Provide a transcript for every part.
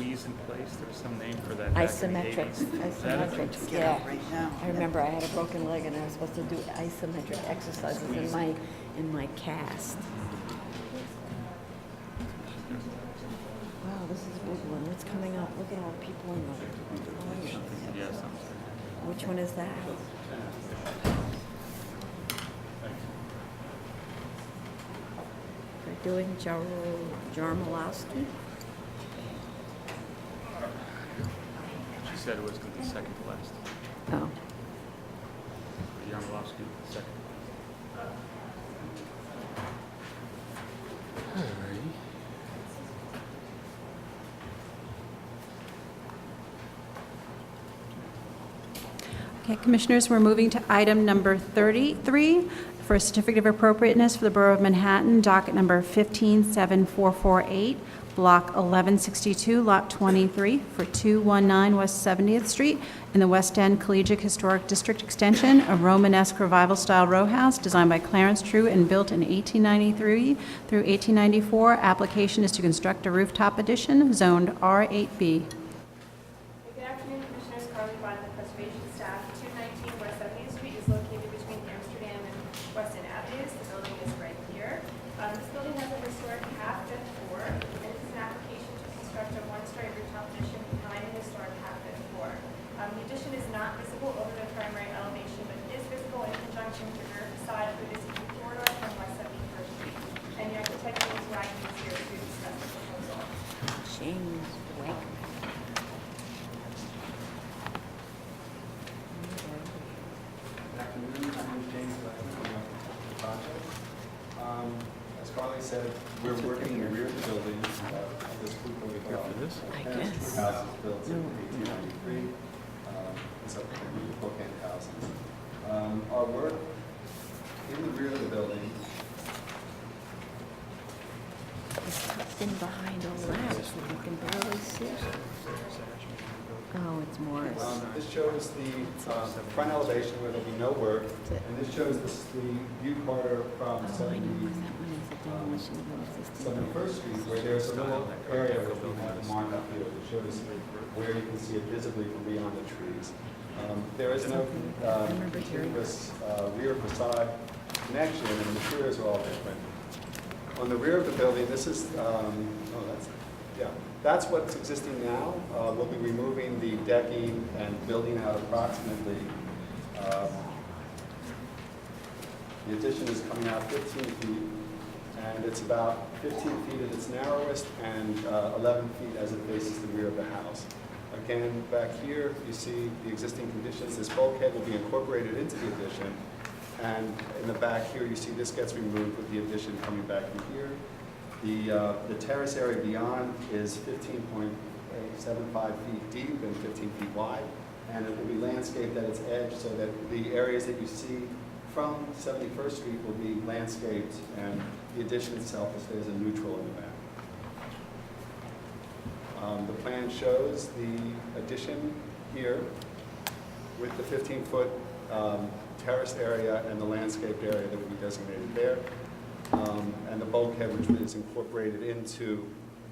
squeeze in place? There's some name for that. back in the Isometrics, 80s. Is that it? isometrics, Get yeah. up right now. I remember I had a broken leg and I was supposed to do isometric exercises in my cast. Wow, this is a big one. What's coming up? Look at all the people in the audience. Yeah, sounds Which one is that? They're doing Jarmalowski. She said it was going to be second to last. Oh. Yarmolowski, second. Okay, Commissioners, we're moving to item number 33 for a certificate of appropriateness for the Borough of Manhattan, docket number 157448, block 1162, lot 23, for 219 West 70th Street in the West End Collegiate Historic District Extension, a Romanesque revival-style row house designed by Clarence True and built in 1893 through 1894. Application is to construct a rooftop addition, zoned R8B. Good afternoon, Commissioners. Carly Bond, the Preservation Staff. 219 West 70th Street is located between Amsterdam and Weston Avenues. The building is right here. This building has a historic half-fifth floor, and this is an application to construct a one-story rooftop addition behind a historic half-fifth floor. The addition is not visible over the primary elevation, but is visible in conjunction with the rear facade of the Whiskey corridor from West 71st Street. And the architect James Wagner is here to discuss the proposal. James Wagner. Good afternoon, my name is James Wagner, I'm with the project. As Carly said, we're working in the rear of the building, this group that we call. I guess. House was built in 1893, it's up in the bookend houses. Our work in the rear of the building, It's tucked in behind all that, so you can barely see it. Oh, it's Morris. this shows the front elevation where there'll be no work, and this shows the view corridor from Oh, I know, because that one is a demolition of an existing. 71st Street, where there's a little area where we have a mark up here that shows where you can see it visibly from beyond the trees. There is no continuous rear facade connection, and the materials are all different. On the rear of the building, this is, that's what's existing now. We'll be removing the decking and building out approximately, the addition is coming out 15 feet, and it's about 15 feet at its narrowest and 11 feet as it faces the rear of the house. Again, back here, you see the existing conditions. This bulkhead will be incorporated into the addition, and in the back here, you see this gets removed with the addition coming back from here. The terrace area beyond is 15.75 feet deep and 15 feet wide, and it will be landscaped at its edge so that the areas that you see from 71st Street will be landscaped, and the addition itself stays a neutral in the back. The plan shows the addition here with the 15-foot terraced area and the landscaped area that will be designated there, and the bulkhead which is incorporated into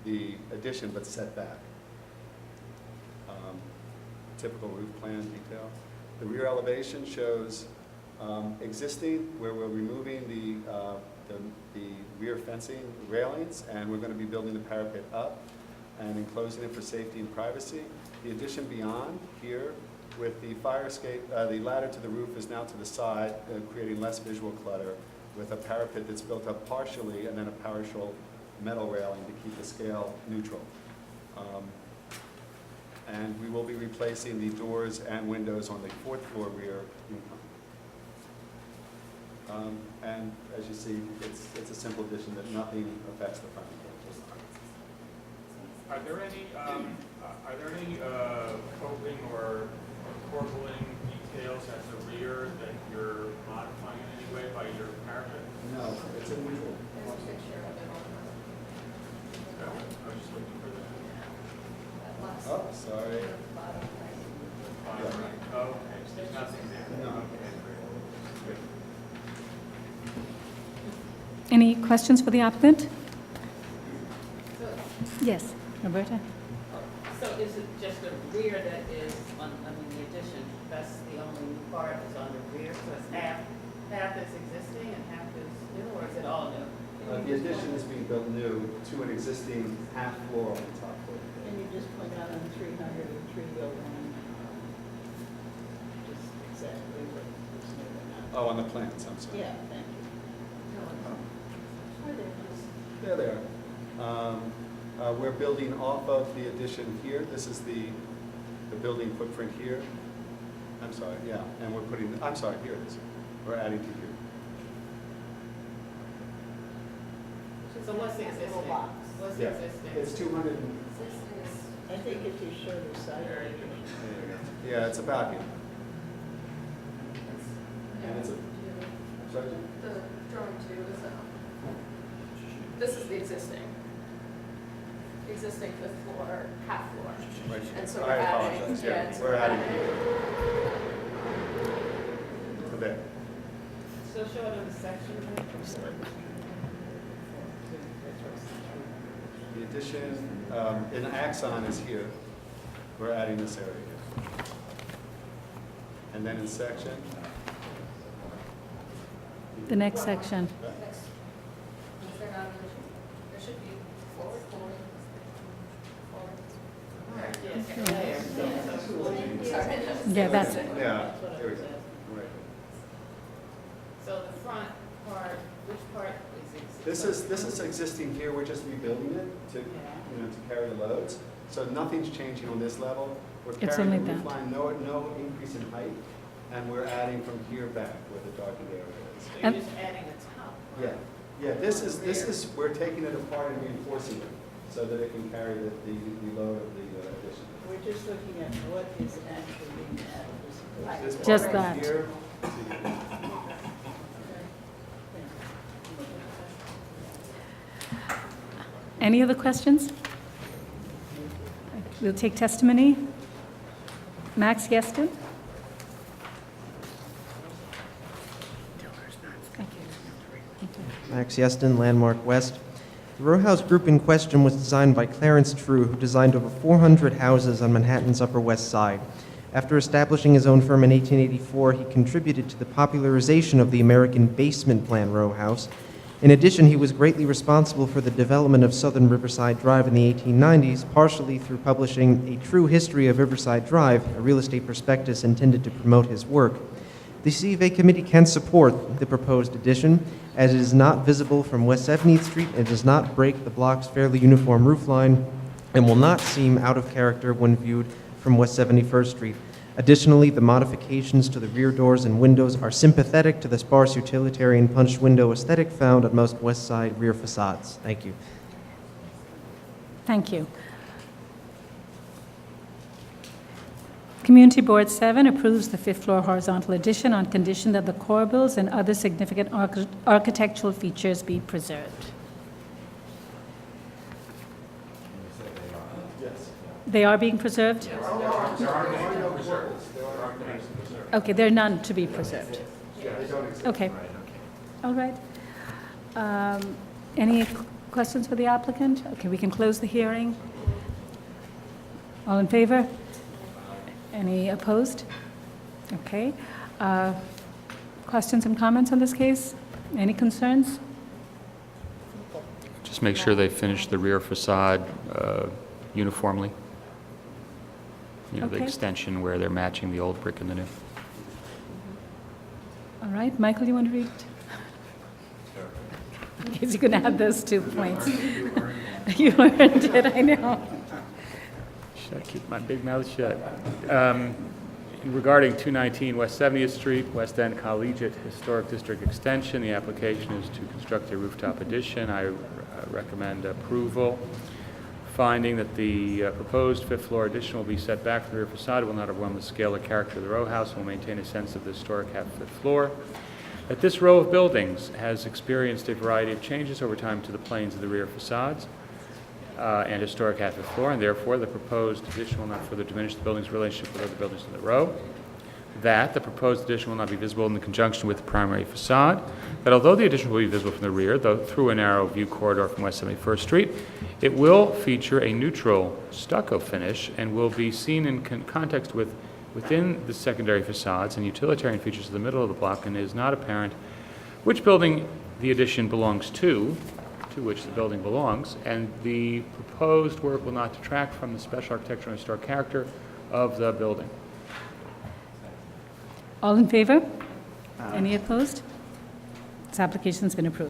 the addition but set back. Typical roof plan detail. The rear elevation shows existing, where we're removing the rear fencing railings, and we're going to be building the parapet up and enclosing it for safety and privacy. The addition beyond here with the fire escape, the ladder to the roof is now to the side, creating less visual clutter, with a parapet that's built up partially and then a partial metal railing to keep the scale neutral. And we will be replacing the doors and windows on the fourth floor rear income. And as you see, it's a simple addition that nothing affects the front. Are there any coping or corbelling details at the rear that you're modifying in any way by your parapet? No, it's a neutral. I was just looking for that. Oh, sorry. Fine, right. Oh, okay, so there's nothing there. No. Okay, great. Any questions for the applicant? Yes, Roberta? is it just the rear that is on, I mean, the addition, that's the only new part is on the rear? So it's half is existing and half is new, or is it all new? The addition is being built new to an existing half floor on the top floor. And you just point out on 300 or 301, just exactly what is new or not. Oh, on the plans, I'm sorry. Yeah, thank you. No, it's- are they just- There they are. We're building off of the addition here. This is the building footprint here. I'm sorry, yeah, and we're putting, I'm sorry, here it is. We're adding to here. So what's the existing? What's the Yeah, existing? it's 200, I think if you show the side. yeah, it's about here. And it's a, I'm sorry? The drawing two is, this is the existing fifth floor, half floor. Right. And so I we're adding, apologize, yeah, yeah, it's- we're adding here. So there. So show it in the section. The addition, in Axon is here. We're adding this area here. And then in section, The next section. Next. Is there not an addition? There should be forward. Sorry. Yeah, that's, yeah, there we go. Right. So the front part, which part is existing? This is existing here, we're just rebuilding it to, to carry the loads. So nothing's changing on this level. We're It's carrying only the roof that. line, no increase in height, and we're adding from here back where the darkened area is. So you're And- just adding a top. Yeah, yeah, this is, we're taking it apart and reinforcing it so that it can carry the load of the addition. We're just looking at what is actually being added. This part Just right that. here to here. any other questions? We'll take testimony. Max Yeston? Thank you. Max Yeston, Landmark West. The row house group in question was designed by Clarence True, who designed over 400 houses on Manhattan's Upper West Side. After establishing his own firm in 1884, he contributed to the popularization of the American basement plan row house. In addition, he was greatly responsible for the development of Southern Riverside Drive in the 1890s, partially through publishing A True History of Riverside Drive, a real estate prospectus intended to promote his work. The C of A committee can support the proposed addition, as it is not visible from West 70th Street and does not break the block's fairly uniform roofline and will not seem out of character when viewed from West 71st Street. Additionally, the modifications to the rear doors and windows are sympathetic to the sparse utilitarian punched window aesthetic found on most West Side rear facades. Thank you. Thank you. Community Board 7 approves the fifth floor horizontal addition on condition that the corbels and other significant architectural features be preserved. Yes. They are being preserved? There aren't any preserved. There aren't any preserved. Okay, there are none to be preserved. Yeah, they don't exist. Okay. All right. Any questions for the applicant? Okay, we can close the hearing. All in favor? Any opposed? Okay. Questions and comments on this case? Any concerns? Just make sure they finish the rear facade uniformly. You know, the Okay. extension where they're matching the old brick and the new. All right, Michael, you want to read it? In case you can add those 2 points. You earned it, I know. Should I keep my big mouth shut? Regarding 219 West 70th Street, West End Collegiate Historic District Extension, the application is to construct a rooftop addition. I recommend approval, finding that the proposed fifth floor addition will be set back from the rear facade, will not overwhelm the scale or character of the row house, and will maintain a sense of the historic half-fifth floor. That this row of buildings has experienced a variety of changes over time to the planes of the rear facades and historic half-fifth floor, and therefore the proposed addition will not further diminish the building's relationship with other buildings in the row. The that the proposed addition will not be visible in conjunction with the primary facade, that although the addition will be visible from the rear, though through a narrow view corridor from West 71st Street, it will feature a neutral stucco finish and will be seen in context within the secondary facades and utilitarian features of the middle of the block, and is not apparent which building the addition belongs to which the building belongs, and the proposed work will not detract from the special architectural and historic character of the building. All in favor? Any opposed? This application's been approved.